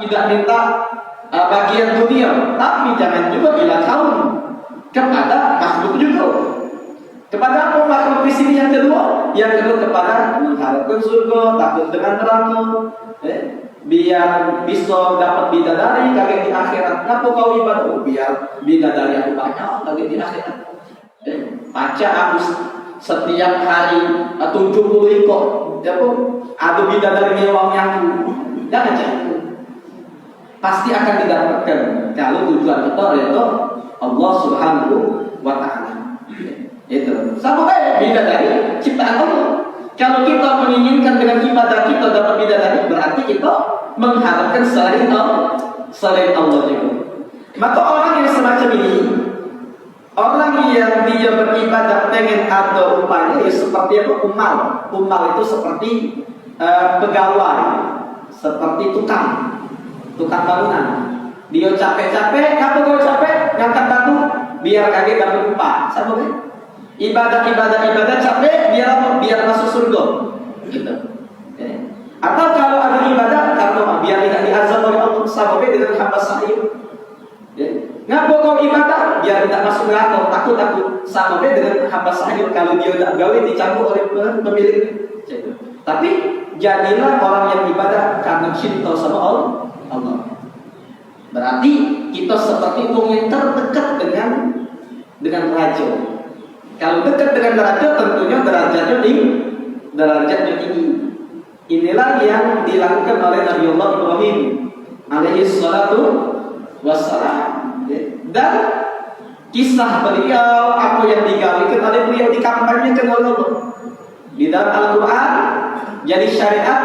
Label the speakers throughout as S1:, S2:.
S1: tidak minta bagian dunia, tapi jangan juga bilang kaum kepada makhluk juga. Kepada apa makhluk di sini yang kedua? Yang kedua kepada mengharapkan surga, takut dengan neraka, biar bisa dapat bidadari kaget di akhirat. Kenapa kau ibadah? Oh, biar bidadari aku banyak kaget di akhirat. Baca aku setiap hari 70 ekor, ada bidadari mewahnya aku. Jangan jangan. Pasti akan didapatkan kalau tujuan kita yaitu Allah Subhanahu wa Ta'ala. Itu sama kayak bidadari ciptaan Allah. Kalau kita menginginkan dengan ibadah kita dapat bidadari, berarti kita mengharapkan selain Allah juga. Maka orang yang semacam ini, orang yang dia beribadah pengen ada upahnya, ya seperti apa? Umal itu seperti pegawai, seperti tukang bangunan. Dia capek-capek, ngapa kau capek? Ngangkat batu, biar kaget dapat upah. Sama kan? Ibadah capek, biar masuk surga. Gitu. Atau kalau ada ibadah, karena biar tidak diazab oleh Allah, sama dengan hamba sahih. Ngapa kau ibadah? Biar tidak masuk neraka, takut. Sama dengan hamba sahih, kalau dia tidak gawe dicampur oleh pemilik. Tapi jadilah orang yang ibadah karena cinta sama Allah. Berarti kita seperti orang yang terdekat dengan raja. Kalau dekat dengan raja, tentunya derajatnya tinggi. Inilah yang dilakukan oleh Nabiullah Ibrahim alaihi salatu wassalam. Dan kisah beliau, apa yang digawikan oleh beliau, dikampanyekan oleh Allah di dalam Al-Quran, jadi syariat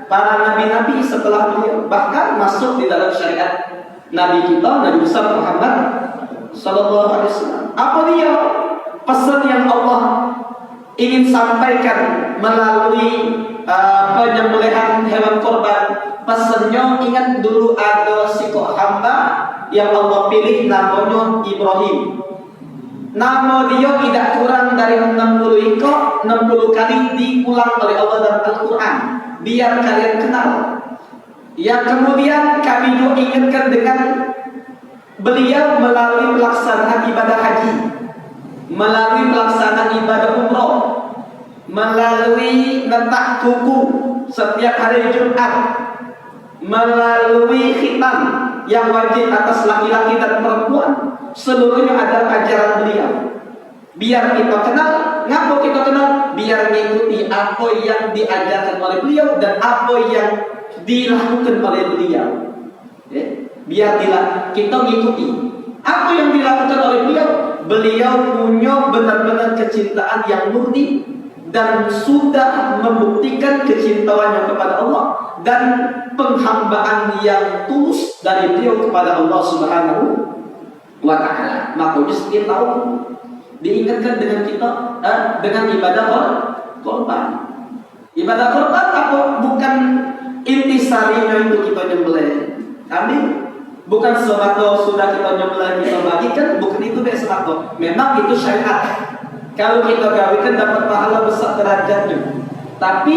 S1: para nabi-nabi setelah beliau, bahkan masuk di dalam syariat Nabi kita, Nabi besar Muhammad sallallahu alaihi wasallam. Apa dia pesan yang Allah ingin sampaikan melalui penyembelihan hewan korban? Pesannya, ingat dulu ada sikok hamba yang Allah pilih, namanya Ibrahim. Nama dia tidak kurang dari 60 ekor, 60 kali diulang oleh Allah dalam Al-Quran, biar kalian kenal. Yang kemudian kami juga ingatkan dengan beliau melalui pelaksanaan ibadah haji, melalui pelaksanaan ibadah umroh, melalui nentak kuku setiap hari Jumat, melalui khitam yang wajib atas laki-laki dan perempuan, seluruhnya adalah ajaran beliau. Biar kita kenal, ngapa kita kenal? Biar mengikuti apa yang diajarkan oleh beliau dan apa yang dilakukan oleh beliau. Biar kita mengikuti apa yang dilakukan oleh beliau. Beliau punya benar-benar kecintaan yang murni dan sudah membuktikan kecintaannya kepada Allah dan penghambaan yang tulus dari beliau kepada Allah Subhanahu wa Ta'ala. Makanya setiap tahun diingatkan dengan kita dengan ibadah korban. Ibadah korban apa? Bukan intisarinya itu kita nyembelih kambing, bukan semata sudah kita nyembelih kita bagikan, bukan itu deh semata. Memang itu syariat. Kalau kita gawikan dapat pahala besar derajatnya. Tapi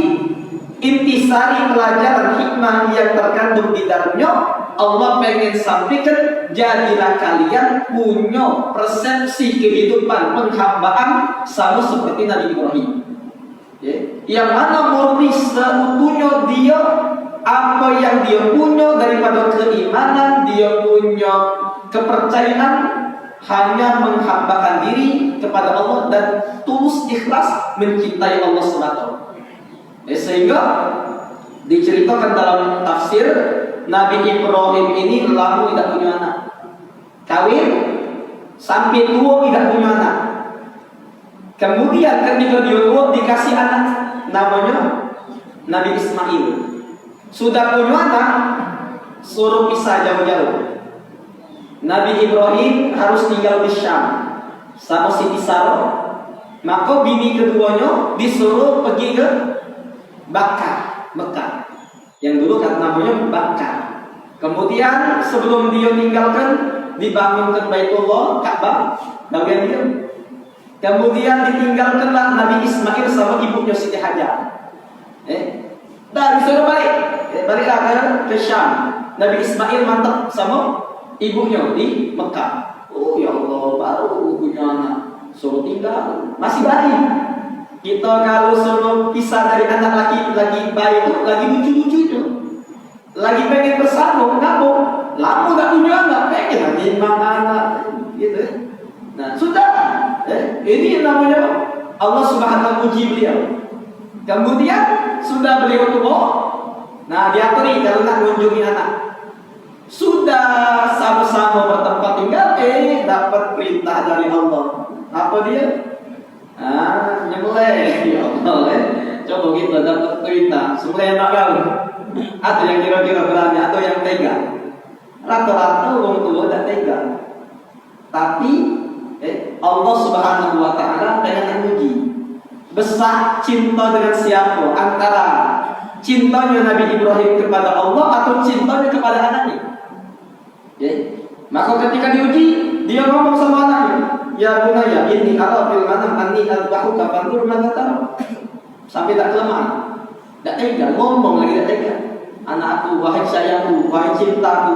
S1: intisari pelajaran hikmah yang terkandung di dalamnya, Allah pengen sampaikan, jadilah kalian punya persepsi kehidupan penghambaan sama seperti Nabi Ibrahim. Yang mana murni seutuhnya dia, apa yang dia punya daripada keimanan, dia punya kepercayaan, hanya menghambakan diri kepada Allah dan tulus ikhlas mencintai Allah SWT. Sehingga diceritakan dalam tafsir, Nabi Ibrahim ini lama tidak punya anak, kawin sampai tua tidak punya anak. Kemudian ketika dia tua dikasih anak, namanya Nabi Ismail. Sudah punya anak, suruh pisah jauh-jauh. Nabi Ibrahim harus tinggal di Syam sama Siti Sarah. Maka bini keduanya disuruh pergi ke Mekah, yang dulu kan namanya Bakkah. Kemudian sebelum dia tinggalkan, dibangunkan Baitullah, Ka'bah, bagian dia. Kemudian ditinggalkanlah Nabi Ismail sama ibunya Siti Hajar. Dan disuruh baliklah ke Syam. Nabi Ismail mantap sama ibunya di Mekah. Oh ya Allah, baru punya anak, suruh tinggal, masih bayi. Kita kalau suruh pisah dari anak lagi bayi itu lagi lucu-lucu itu, lagi pengen bersama, kenapa? Lama gak punya anak, pengen lagi anak, gitu. Nah sudah, ini namanya Allah Subhanahu uji beliau. Kemudian sudah beliau tua, nah diaturi kalau nak mengunjungi anak. Sudah sama-sama bertempat tinggal, dapat perintah dari Allah. Apa dia? Nyembelih. Ya Allah, coba kita dapat perintah, sembelih anak kau. Atau yang kira-kira berani, atau yang tega. Rata-rata orang tua tidak tega. Tapi Allah Subhanahu Wa Taala pengen uji. Besar cinta dengan siapa? Antara cintanya Nabi Ibrahim kepada Allah atau cintanya kepada anaknya. Maka ketika diuji, dia ngomong sama anaknya, ya bunaya, ini kalau fil manam anni albahuka fanzur madza tara. Sampai tak kelemahan, tak tega, ngomong lagi tak tega. Anakku, wahai sayangku, wahai cintaku,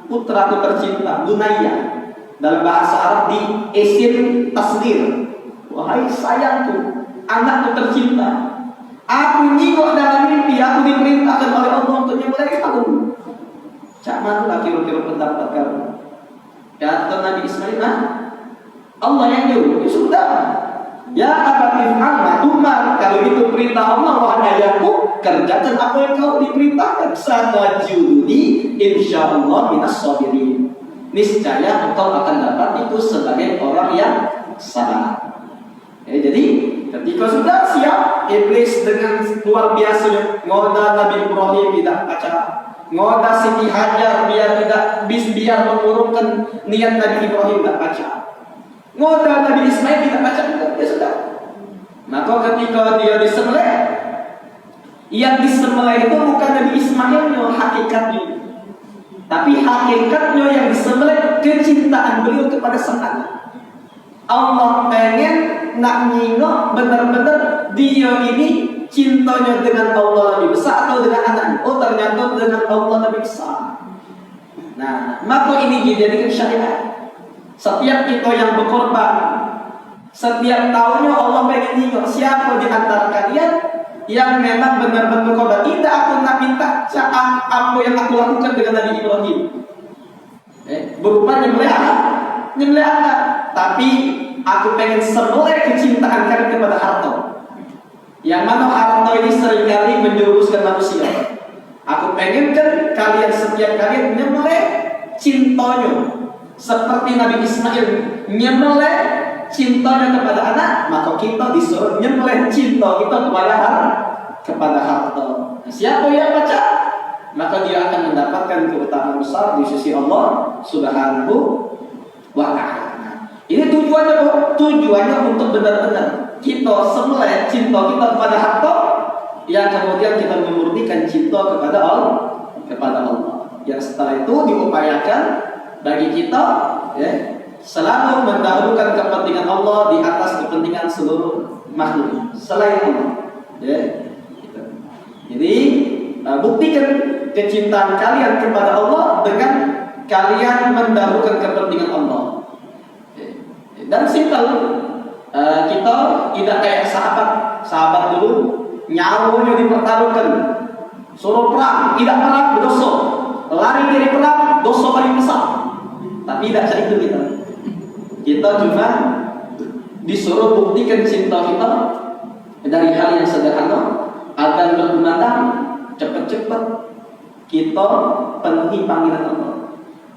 S1: putraku tercinta, bunaya. Dalam bahasa Arab di isim tasdir, wahai sayangku, anakku tercinta, aku nyingok dalam mimpi, aku diperintahkan oleh Allah untuk nyembelih kamu. Cak mana kira-kira pendapat kamu? Kata Nabi Ismail, Allah yang nyuruh, sudah. Ya abatif amma tumar, kalau itu perintah Allah, wahai ayahku, kerjakan apa yang kau diperintahkan. Satajudi insyaallah minas sabirin. Niscaya engkau akan dapat itu sebagai orang yang sabar. Jadi ketika sudah siap, iblis dengan luar biasa ngoda Nabi Ibrahim tidak baca, ngoda Siti Hajar biar mengurungkan niat Nabi Ibrahim tidak baca, ngoda Nabi Ismail tidak baca juga. Ya sudah. Maka ketika dia disembelih, yang disembelih itu bukan Nabi Ismailnya hakikatnya, tapi hakikatnya yang disembelih kecintaan beliau kepada sang anak. Allah pengen nak nyingok benar-benar dia ini cintanya dengan Allah lebih besar atau dengan anaknya. Oh ternyata dengan Allah lebih besar. Nah, maka ini dijadikan syariat. Setiap kita yang berkorban, setiap tahunnya Allah pengen nyingok siapa di antara kalian yang memang benar-benar berkorban. Tidak aku nak minta apa yang aku lakukan dengan Nabi Ibrahim. Berupa nyembelih anak, tapi aku pengen sembelih kecintaan kalian kepada harta. Yang mana harta ini seringkali menjuruskan manusia. Aku pengen kan kalian setiap kalian nyembelih cintanya seperti Nabi Ismail nyembelih cintanya kepada anak, maka kita disuruh nyembelih cinta kita kepada harta. Siapa yang baca, maka dia akan mendapatkan keutamaan besar di sisi Allah Subhanahu wa Ta'ala. Ini tujuannya apa? Tujuannya untuk benar-benar kita sembelih cinta kita kepada harta, yang kemudian kita memurnikan cinta kepada Allah. Yang setelah itu diupayakan bagi kita selalu mendahulukan kepentingan Allah di atas kepentingan seluruh makhluk selain Allah. Jadi buktikan kecintaan kalian kepada Allah dengan kalian mendahulukan kepentingan Allah. Dan simpel, kita tidak kayak sahabat dulu nyawanya dipertaruhkan, suruh perang, tidak perang berdosa, lari dari perang dosa paling besar. Tapi tidak seperti itu kita cuma disuruh buktikan cinta kita dari hal yang sederhana agar berkumandang cepat-cepat kita penuhi panggilan Allah.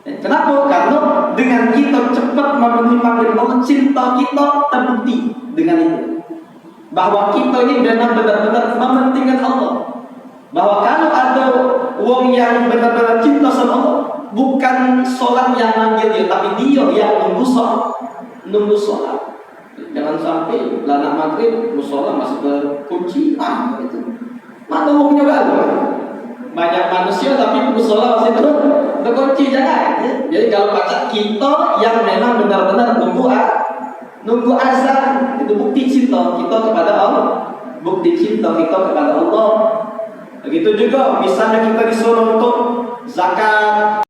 S1: Kenapa? Karena dengan kita cepat memenuhi panggilan Allah, cinta kita terbukti dengan itu. Bahwa kita ini benar-benar mementingkan Allah. Bahwa kalau ada orang yang benar-benar cinta sama Allah, bukan sholat yang manggil dia, tapi dia yang nunggu sholat. Jangan sampai lanak maghrib musola masuk ke kunci, gitu. Mana orangnya baru? Banyak manusia tapi musola masih terkunci, jangan. Jadi kalau baca kita yang memang benar-benar nunggu azan, itu bukti cinta kita kepada Allah, bukti cinta kita kepada Allah. Begitu juga misalnya kita disuruh untuk zakat,